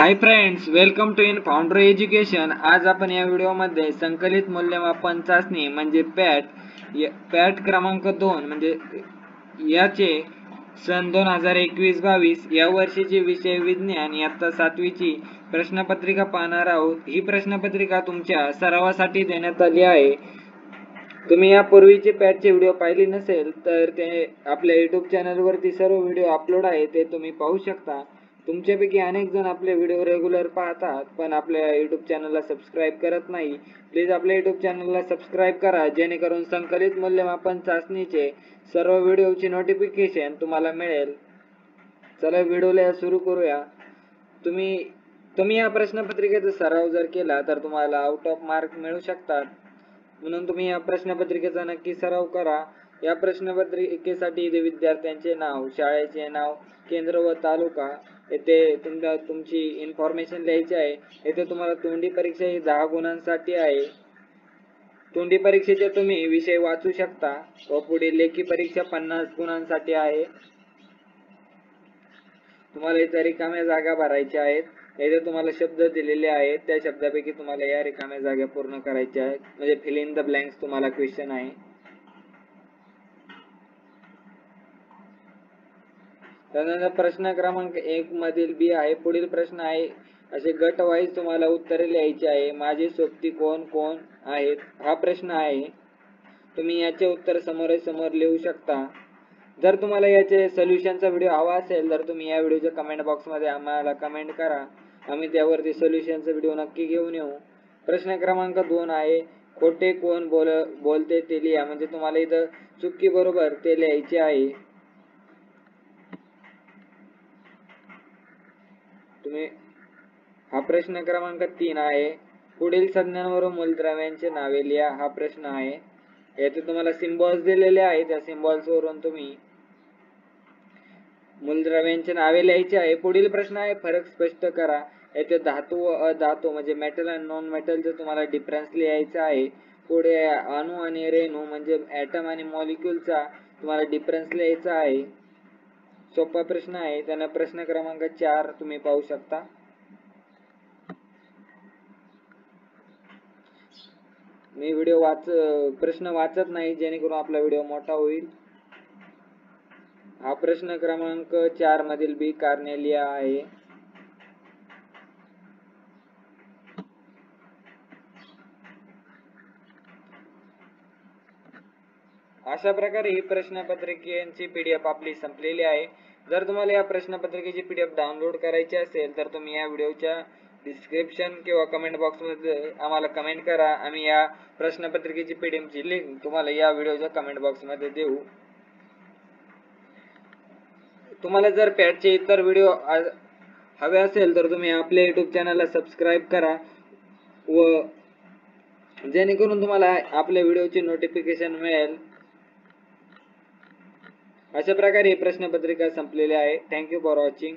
High friends, welcome to in founder education. आज आपण या व्हिडिओमध्ये संकलित मूल्यमापन चाचणी म्हणजे पॅट क्रमांक 2 म्हणजे याचे सन 2021-22 या वर्षीचे विषय विज्ञान इयत्ता 7वीची प्रश्नपत्रिका पाहणार आहोत। ही प्रश्नपत्रिका तुमच्या सरावासाठी देण्यात आली आहे। तुम्ही यापूर्वीचे पॅटचे व्हिडिओ पाहिले नसेल तर ते आपल्या YouTube चॅनलवरती सर्व व्हिडिओ अपलोड आहे, ते तुम्ही पाहू शकता। तुमच्यापैकी अनेक जण आपले व्हिडिओ रेग्युलर पाहतात पण आपल्या YouTube चॅनलला सबस्क्राईब करत नाही। प्लीज आपल्या YouTube चॅनलला सबस्क्राईब करा जेणेकरून संकलित मूल्यमापन चाचणीचे सर्व व्हिडिओची नोटिफिकेशन तुम्हाला मिळेल। चला व्हिडिओला सुरू करूया। तुम्ही या प्रश्नपत्रिकेचा सराव जर केला तर तुम्हाला आउट ऑफ मार्क मिळू शकतात, म्हणून तुम्ही या प्रश्नपत्रिकेचा नक्की सराव करा। या प्रश्नपत्रिकेसाठी इथे विद्यार्थ्यांचे नाव, शाळेचे नाव, केंद्र व तालुका येथे तुमची इन्फॉर्मेशन लिहायची आहे। येथे तुम्हाला तोंडी परीक्षा ही 10 गुणांसाठी आहे। तोंडी परीक्षेचे तुम्ही विषय वाचू शकता व पुढील लेखी परीक्षा 50 गुणांसाठी आहे। तुम्हाला इथे रिकाम्या जागा भरायच्या आहेत। येथे तुम्हाला शब्द दिलेले आहेत, त्या शब्दापैकी तुम्हाला या रिकाम्या जागा पूर्ण करायच्या आहेत, म्हणजे फिल इन द ब्लँक्स तुम्हाला क्वेश्चन आहे। त्यानंतर प्रश्न क्रमांक 1 मधील बी आहे। पुढील प्रश्न आहे असे गट वाईज तुम्हाला उत्तरे लिहायची आहे। माझे सोबती कोण कोण आहेत हा प्रश्न आहे। तुम्ही याचे उत्तर समोरासमोर लिहू शकता। जर तुम्हाला याचे सोल्युशनचा व्हिडिओ हवा असेल तर तुम्ही या व्हिडिओच्या कमेंट बॉक्समध्ये आम्हाला कमेंट करा, आम्ही त्यावरती सोल्युशनचा व्हिडिओ नक्की घेऊन येऊ। प्रश्न क्रमांक 2 आहे खोटे कोण बोलते ते लिहा, म्हणजे तुम्हाला इथं चुकी बरोबर ते लिहायचे आहे। हा प्रश्न क्रमांक 3 आहे पुढील संज्ञांवरून मूलद्रव्यांचे नावे लिहा हा प्रश्न आहे। येथे तुम्हाला सिम्बॉल्स दिलेले आहेत, त्या सिम्बॉल्स वरून तुम्ही मूलद्रव्यांचे नावे लिहायचे आहे। पुढील प्रश्न आहे फरक स्पष्ट करा। येथे धातू व अधातू म्हणजे मेटल आणि नॉन मेटलचे तुम्हाला डिफरन्स लिहायचा आहे। पुढे अणु आणि रेणू म्हणजे ॲटम आणि मॉलिक्यूलचा तुम्हाला डिफरन्स लिहायचा आहे। सोपा प्रश्न आहे। त्याने प्रश्न क्रमांक 4 तुम्ही पाहू शकता। मी प्रश्न वाचत नाही जेणेकरून आपला व्हिडिओ मोठा होईल। हा प्रश्न क्रमांक 4 मधील बी कारणे लिहा आहे। अशा प्रकारे ही प्रश्नपत्रिकेची PDF आपली संपलेली आहे। जर तुम्हाला या प्रश्नपत्रिकेची PDF डाउनलोड करायची असेल तर तुम्ही या व्हिडिओच्या डिस्क्रिप्शन किंवा कमेंट बॉक्समध्ये आम्हाला कमेंट करा, आम्ही या प्रश्नपत्रिकेची PDF ची लिंक तुम्हाला या व्हिडिओच्या कमेंट बॉक्समध्ये देऊ। तुम्हाला जर पॅटचे इतर व्हिडिओ हवे असेल तर तुम्ही आपल्या YouTube चॅनलला सबस्क्राईब करा व जेणेकरून तुम्हाला आपल्या व्हिडिओची नोटिफिकेशन मिळेल। अशा प्रकारे ही प्रश्नपत्रिका संपलेली आहे। Thank you for watching.